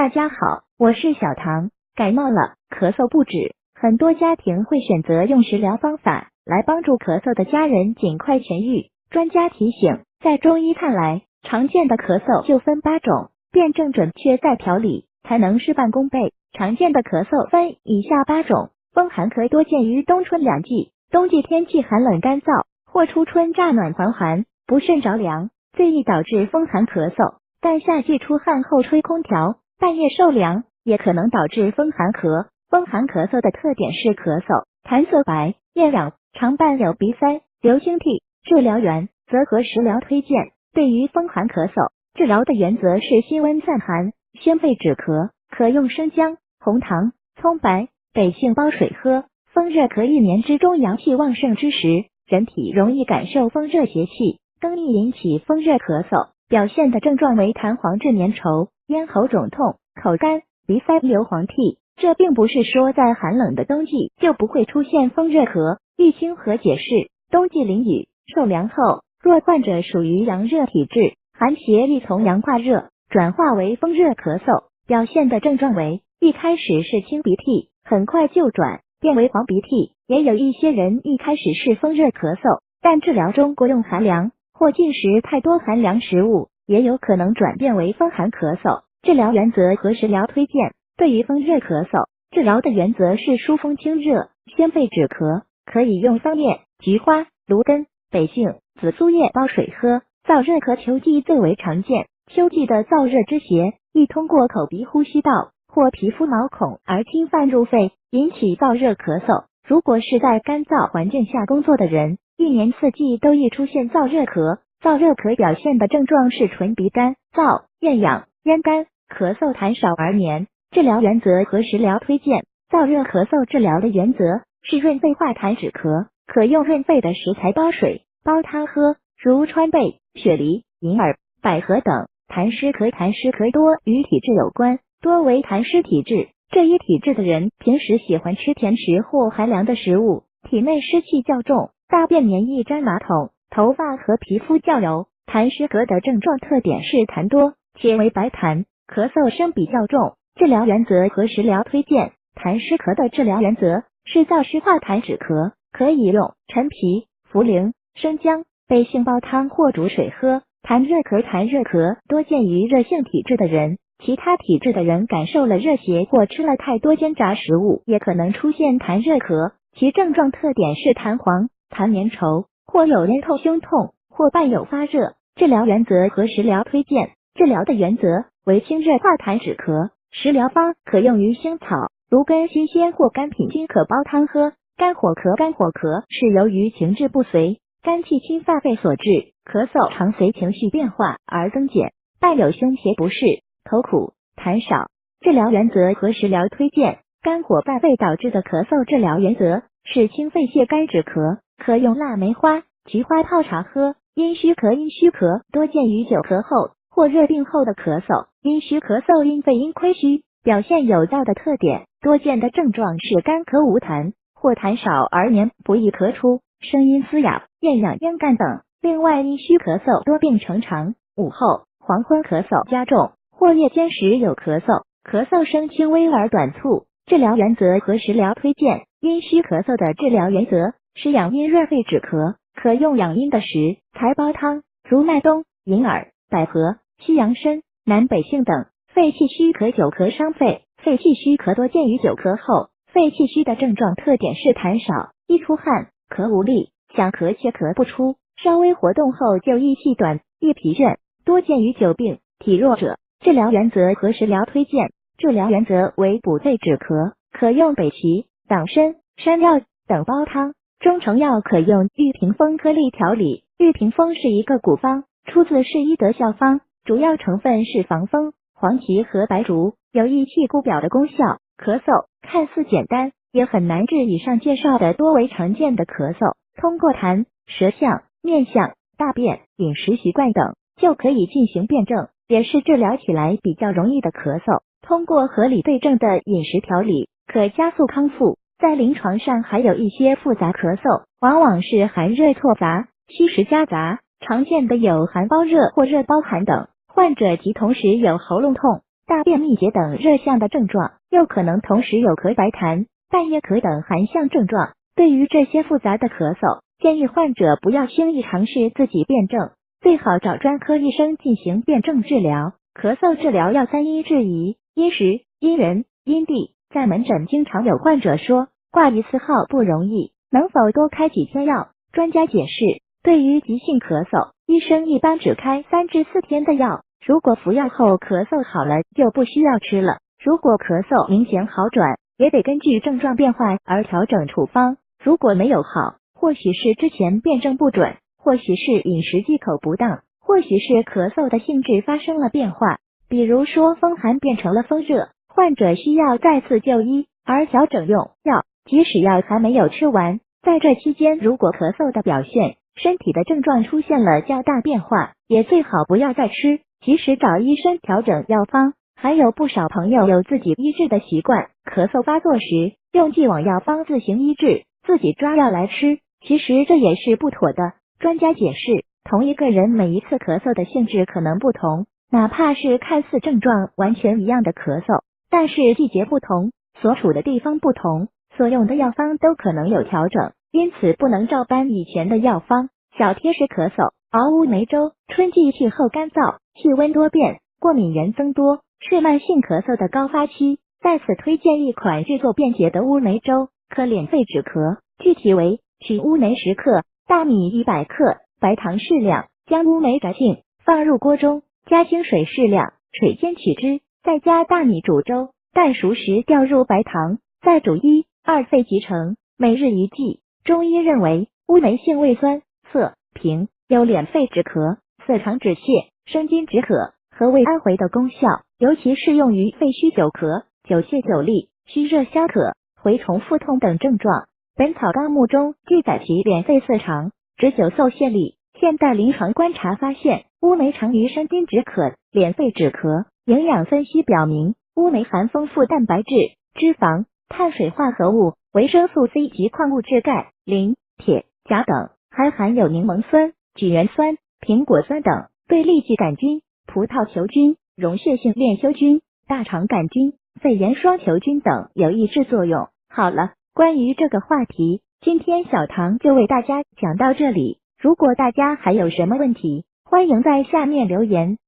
大家好，我是小唐。感冒了，咳嗽不止，很多家庭会选择用食疗方法来帮助咳嗽的家人尽快痊愈。专家提醒，在中医看来，常见的咳嗽就分8种，辩证准确再调理，才能事半功倍。常见的咳嗽分以下8种。风寒咳多见于冬春两季，冬季天气寒冷干燥，或初春乍暖还寒，不慎着凉，最易导致风寒咳嗽。但夏季出汗后吹空调，半夜受凉，也可能导致风寒咳。风寒咳嗽的特点是咳嗽痰色白、厌氧，常伴有鼻塞、流清涕。治疗源则和食疗推荐。对于风寒咳嗽，治疗的原则是辛温散寒，宣肺止咳，可用生姜、红糖、葱白、北杏煲水喝。风热咳1年之中阳气旺盛之时，人体容易感受风热邪气，更易引起风热咳嗽。表现的症状为痰黄质粘稠、咽喉肿痛、口干、鼻塞流黄涕。这并不是说在寒冷的冬季就不会出现风热咳。玉清河解释，冬季淋雨、受凉后，若患者属于阳热体质，寒邪易从阳化热，转化为风热咳嗽。表现的症状为，一开始是清鼻涕，很快就转变为黄鼻涕。也有一些人一开始是风热咳嗽，但治疗中过用寒凉或进食太多寒凉食物，也有可能转变为风寒咳嗽。治疗原则和食疗推荐。对于风热咳嗽，治疗的原则是疏风清热、宣肺止咳，可以用桑叶、菊花、芦根、北杏、紫苏叶煲水喝。燥热咳秋季最为常见，秋季的燥热之邪易通过口鼻呼吸道或皮肤毛孔而侵犯入肺，引起燥热咳嗽。如果是在干燥环境下工作的人，一年四季都易出现燥热咳。燥热咳表现的症状是唇鼻干、燥、厌氧、咽干、咳嗽痰少而黏。治疗原则和食疗推荐。燥热咳嗽治疗的原则是润肺化痰止咳，可用润肺的食材煲水、煲汤喝，如川贝、雪梨、银耳、百合等。痰湿咳多与体质有关，多为痰湿体质。这一体质的人平时喜欢吃甜食或寒凉的食物，体内湿气较重，大便黏易沾马桶，头发和皮肤较油。痰湿咳的症状特点是痰多，且为白痰，咳嗽声比较重。治疗原则和食疗推荐。痰湿咳的治疗原则是燥湿化痰止咳，可以用陈皮、茯苓、生姜、北杏煲汤或煮水喝。痰热咳多见于热性体质的人，其他体质的人感受了热邪或吃了太多煎炸食物，也可能出现痰热咳。其症状特点是痰黄、痰粘稠，或有咽痛、胸痛，或伴有发热。治疗原则和食疗推荐。治疗的原则为清热化痰止咳。食疗方可用于腥草、芦根、新鲜或干品均可煲汤喝。肝火咳是由于情志不遂、肝气侵犯肺所致，咳嗽常随情绪变化而增减，伴有胸胁不适、口苦、痰少。治疗原则和食疗推荐。肝火犯肺导致的咳嗽治疗原则是清肺泻肝止咳，可用腊梅花、菊花泡茶喝。阴虚咳多见于久咳后或热病后的咳嗽。阴虚咳嗽因肺阴亏虚，表现有燥的特点，多见的症状是干咳无痰，或痰少而黏，不易咳出，声音嘶哑、厌氧咽干等。另外阴虚咳嗽多病成长，午后、黄昏咳嗽加重，或夜间时有咳嗽，咳嗽声轻微而短促。治疗原则和食疗推荐。阴虚咳嗽的治疗原则是养阴润肺止咳，可用养阴的食材煲汤，如麦冬、银耳、百合、西洋参、南北杏等。肺气虚咳久咳伤肺。肺气虚咳多见于久咳后。肺气虚的症状特点是痰少，易出汗，咳无力，想咳且咳不出，稍微活动后就易气短、易疲倦，多见于久病、体弱者。治疗原则和食疗推荐。治疗原则为补肺止咳，可用北芪、党参、山药等煲汤。中成药可用玉屏风颗粒调理。玉屏风是一个古方，出自是医德效方，主要成分是防风、黄芪和白术，有益气固表的功效。咳嗽看似简单，也很难治以上介绍的多为常见的咳嗽，通过痰、舌象、面相、大便、饮食习惯等就可以进行辩证，也是治疗起来比较容易的咳嗽。通过合理对症的饮食调理，可加速康复。在临床上还有一些复杂咳嗽，往往是寒热错杂、虚实夹杂，常见的有寒包热或热包寒等。患者及同时有喉咙痛、大便秘结等热象的症状，又可能同时有咳白痰、半夜咳等寒象症状。对于这些复杂的咳嗽，建议患者不要轻易尝试自己辩证，最好找专科医生进行辩证治疗。咳嗽治疗要3因制宜：因时、因人、因地。在门诊经常有患者说，挂1次号不容易，能否多开几天药？专家解释，对于急性咳嗽，医生一般只开3至4天的药，如果服药后咳嗽好了，就不需要吃了。如果咳嗽明显好转，也得根据症状变化而调整处方。如果没有好，或许是之前辩证不准，或许是饮食忌口不当，或许是咳嗽的性质发生了变化，比如说风寒变成了风热，患者需要再次就医而调整用药，即使药还没有吃完，在这期间如果咳嗽的表现、身体的症状出现了较大变化，也最好不要再吃，及时找医生调整药方。还有不少朋友有自己医治的习惯，咳嗽发作时用既往药方自行医治，自己抓药来吃，其实这也是不妥的。专家解释，同一个人每一次咳嗽的性质可能不同，哪怕是看似症状完全一样的咳嗽，但是季节不同，所处的地方不同，所用的药方都可能有调整，因此不能照搬以前的药方。小贴士：咳嗽熬乌梅粥。春季气候干燥，气温多变，过敏源增多，是慢性咳嗽的高发期，在此推荐一款制作便捷的乌梅粥，可敛肺止咳。具体为：取乌梅10克，大米100克，白糖适量，将乌梅摘净，放入锅中，加清水适量，水煎取汁，再加大米煮粥，待熟时调入白糖，再煮1-2沸即成，每日1剂。中医认为，乌梅性味酸、涩、平，有敛肺止咳、涩肠止泻、生津止渴和胃安回的功效，尤其适用于肺虚久咳、久泻久痢、虚热消渴、蛔虫腹痛等症状。本草纲目中记载其敛肺涩肠、止久嗽泻痢。现代临床观察发现，乌梅常于生津止渴、敛肺止咳。营养分析表明，乌梅含丰富蛋白质、脂肪、碳水化合物、维生素 C 及矿物质钙、磷、铁、钾等，还含有柠檬酸、举元酸、苹果酸等，对痢疾杆菌、葡萄球菌、溶血性链球菌、大肠杆菌、肺炎双球菌等有抑制作用。好了，关于这个话题，今天小唐就为大家讲到这里。如果大家还有什么问题，欢迎在下面留言。